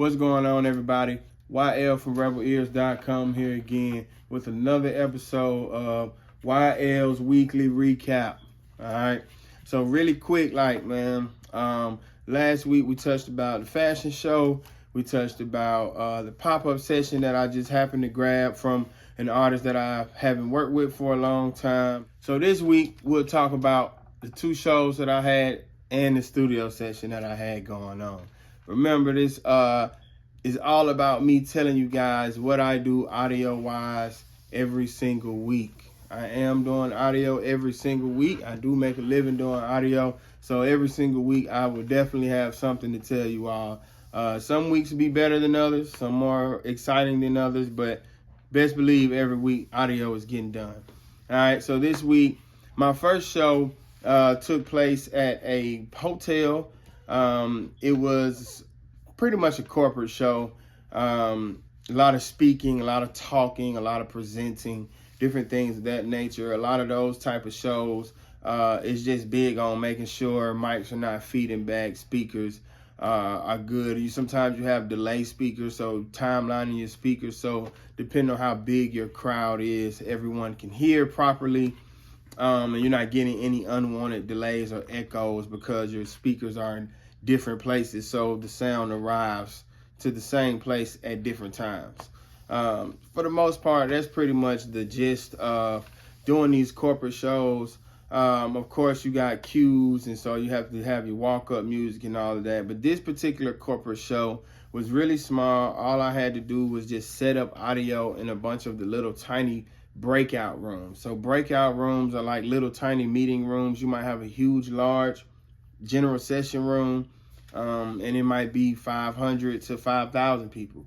What's going on, everybody? YL from RebelEars.com here again with another episode of YL's Weekly Recap. All right. So really quick, last week we touched about the fashion show. We touched about the pop-up session that I just happened to grab from an artist that I haven't worked with for a long time. So this week we'll talk about the two shows that I had and the studio session that I had going on. Remember, this is all about me telling you guys what I do audio-wise every single week. I am doing audio every single week. I do make a living doing audio. So every single week, I will definitely have something to tell you all. Some weeks will be better than others, some more exciting than others, but best believe every week audio is getting done. All right, so this week, my first show took place at a hotel. It was pretty much a corporate show. A lot of speaking, a lot of talking, a lot of presenting, different things of that nature. A lot of those type of shows is just big on making sure mics are not feeding back, speakers are good. Sometimes you have delay speakers, so timelining your speakers. So depending on how big your crowd is, everyone can hear properly. And you're not getting any unwanted delays or echoes because your speakers are in different places, so the sound arrives to the same place at different times. For the most part, that's pretty much the gist of doing these corporate shows. Of course, you got cues, and so you have to have your walk-up music and all of that. But this particular corporate show was really small. All I had to do was just set up audio in a bunch of the little tiny breakout rooms. So breakout rooms are like little tiny meeting rooms. You might have a huge, large general session room, and it might be 500 to 5,000 people.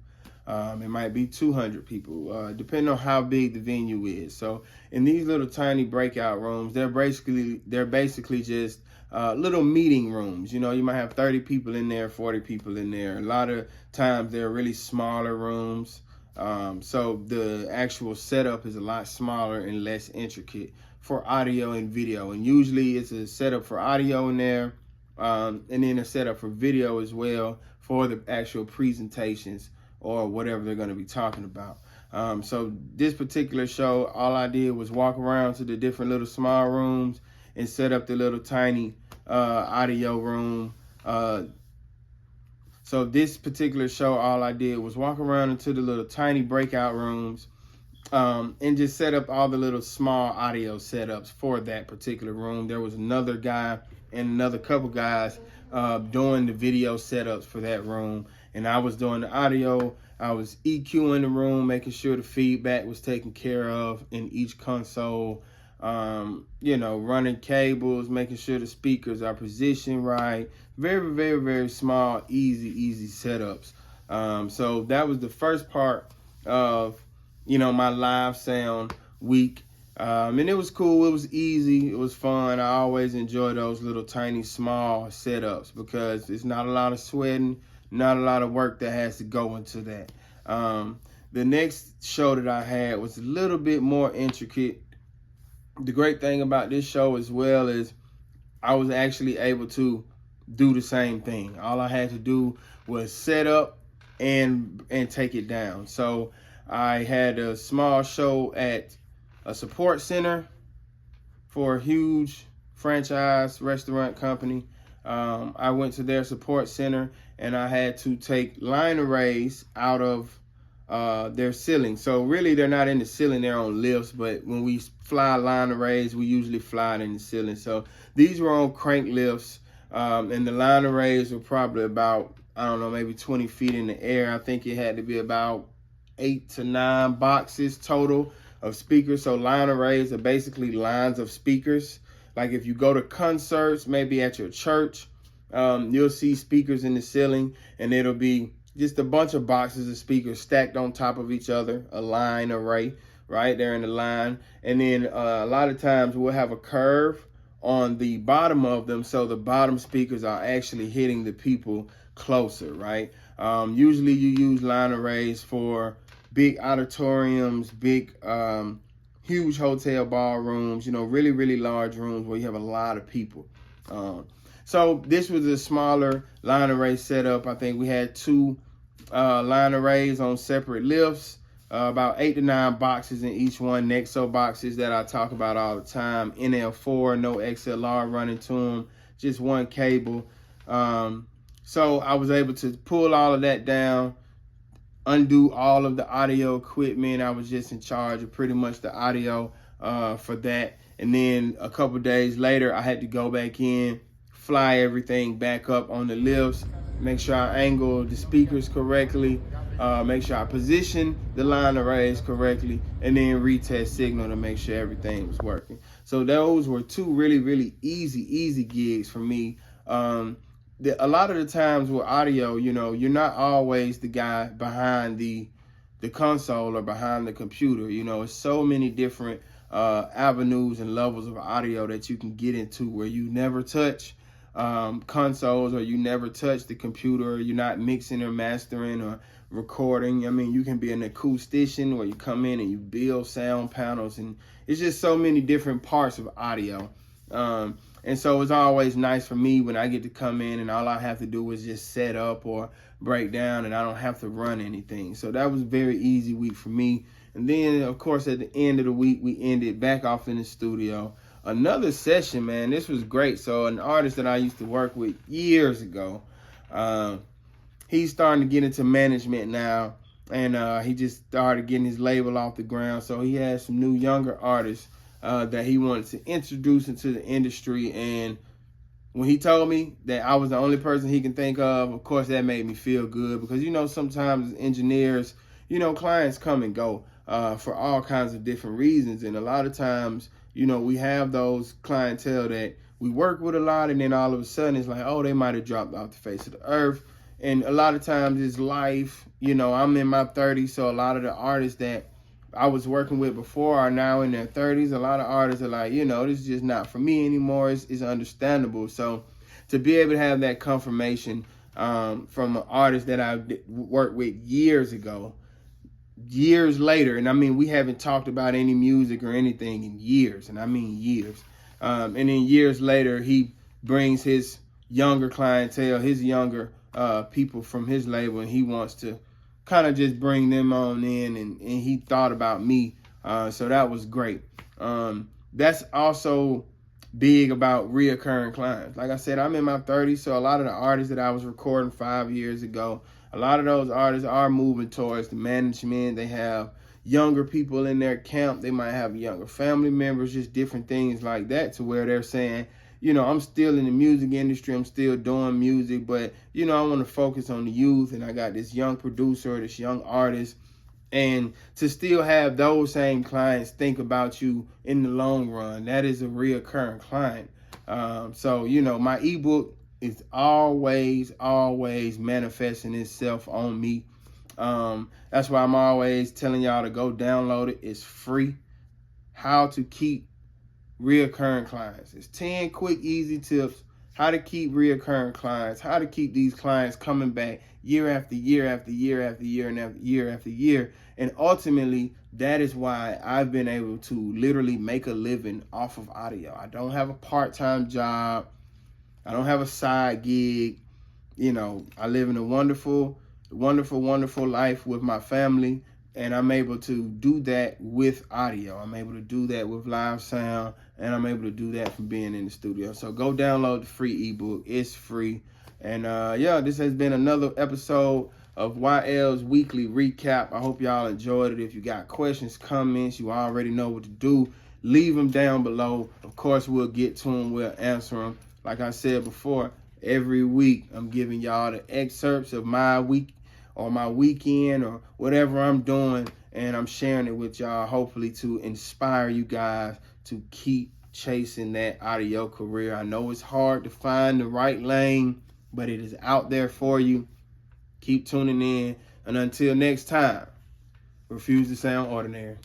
It might be 200 people, depending on how big the venue is. So in these little tiny breakout rooms, they're basically just little meeting rooms. You know, you might have 30 people in there, 40 people in there. A lot of times they're really smaller rooms. So the actual setup is a lot smaller and less intricate for audio and video. And usually it's a setup for audio in there, and then a setup for video as well for the actual presentations or whatever they're going to be talking about. So this particular show, all I did was walk around to the different little small rooms and set up the little tiny audio room. So this particular show, all I did was walk around into the little tiny breakout rooms and just set up all the little small audio setups for that particular room. There was another guy and another couple guys doing the video setups for that room. And I was doing the audio. I was EQing the room, making sure the feedback was taken care of in each console. Running cables, making sure the speakers are positioned right. Very, very, very small, easy setups. So that was the first part of, my live sound week. And it was cool. It was easy. It was fun. I always enjoy those little tiny, small setups because it's not a lot of sweating, not a lot of work that has to go into that. The next show that I had was a little bit more intricate. The great thing about this show as well is I was actually able to do the same thing. All I had to do was set up and take it down. So I had a small show at a support center for a huge franchise restaurant company. I went to their support center and I had to take line arrays out of their ceiling. So really they're not in the ceiling, they're on lifts, but when we fly line arrays, we usually fly it in the ceiling. So these were on crank lifts, and the line arrays were probably about, maybe 20 feet in the air. I think it had to be about 8 to 9 boxes total of speakers. So line arrays are basically lines of speakers. Like if you go to concerts, maybe at your church, you'll see speakers in the ceiling, and it'll be just a bunch of boxes of speakers stacked on top of each other, a line array, right? They're in the line. And then a lot of times we'll have a curve on the bottom of them, so the bottom speakers are actually hitting the people closer, right? Usually you use line arrays for big auditoriums, big, huge hotel ballrooms, really, really large rooms where you have a lot of people. So this was a smaller line array setup. I think we had two line arrays on separate lifts, about 8 to 9 boxes in each one, Nexo boxes that I talk about all the time, NL4, no XLR running to them, just one cable. So I was able to pull all of that down, undo all of the audio equipment. I was just in charge of pretty much the audio for that. And then a couple days later, I had to go back in, fly everything back up on the lifts, make sure I angle the speakers correctly, make sure I position the line arrays correctly, and then retest signal to make sure everything was working. So those were two really, really easy gigs for me. A lot of the times with audio, you know, you're not always the guy behind the console or behind the computer. You know, it's so many different avenues and levels of audio that you can get into where you never touch consoles, or you never touch the computer, or you're not mixing or mastering or recording. I mean, you can be an acoustician where you come in and you build sound panels, and it's just so many different parts of audio. And so it's always nice for me when I get to come in and all I have to do is just set up or break down, and I don't have to run anything. So that was a very easy week for me. And then, of course, at the end of the week, we ended back off in the studio. Another session, man, this was great. So an artist that I used to work with years ago, he's starting to get into management now, and he just started getting his label off the ground. So he has some new younger artists that he wanted to introduce into the industry. And when he told me that I was the only person he can think of course, that made me feel good, because, you know, sometimes engineers, you know, clients come and go for all kinds of different reasons. And a lot of times, you know, we have those clientele that we work with a lot, and then all of a sudden it's like, oh, they might have dropped off the face of the earth. And a lot of times it's life. You know, I'm in my 30s, so a lot of the artists that I was working with before are now in their 30s. A lot of artists are like, you know, this is just not for me anymore. It's understandable. So to be able to have that confirmation from an artist that I worked with years ago, years later, and I mean, we haven't talked about any music or anything in years, and I mean years. And then years later, he brings his younger clientele, his younger people from his label, and he wants to kind of just bring them on in, and he thought about me. So that was great. That's also big about reoccurring clients. Like I said, I'm in my 30s, so a lot of the artists that I was recording 5 years ago, a lot of those artists are moving towards the management. They have younger people in their camp. They might have younger family members, just different things like that, to where they're saying, you know, I'm still in the music industry, I'm still doing music, but, you know, I want to focus on the youth, and I got this young producer, this young artist. And to still have those same clients think about you in the long run, that is a reoccurring client. So, you know, my ebook is always manifesting itself on me. That's why I'm always telling y'all to go download it. It's free. How to keep reoccurring clients. It's 10 quick, easy tips. How to keep reoccurring clients. How to keep these clients coming back year after year after year after year and after year after year. And ultimately, that is why I've been able to literally make a living off of audio. I don't have a part-time job. I don't have a side gig. You know, I live in a wonderful life with my family, and I'm able to do that with audio. I'm able to do that with live sound, and I'm able to do that from being in the studio. So go download the free ebook. It's free. And yeah, this has been another episode of YL's Weekly Recap. I hope y'all enjoyed it. If you got questions, comments, you already know what to do. Leave them down below. Of course, we'll get to them. We'll answer them. Like I said before, every week I'm giving y'all the excerpts of my week or my weekend or whatever I'm doing, and I'm sharing it with y'all, hopefully to inspire you guys to keep chasing that audio career. I know it's hard to find the right lane, but it is out there for you. Keep tuning in, and until next time, refuse to sound ordinary.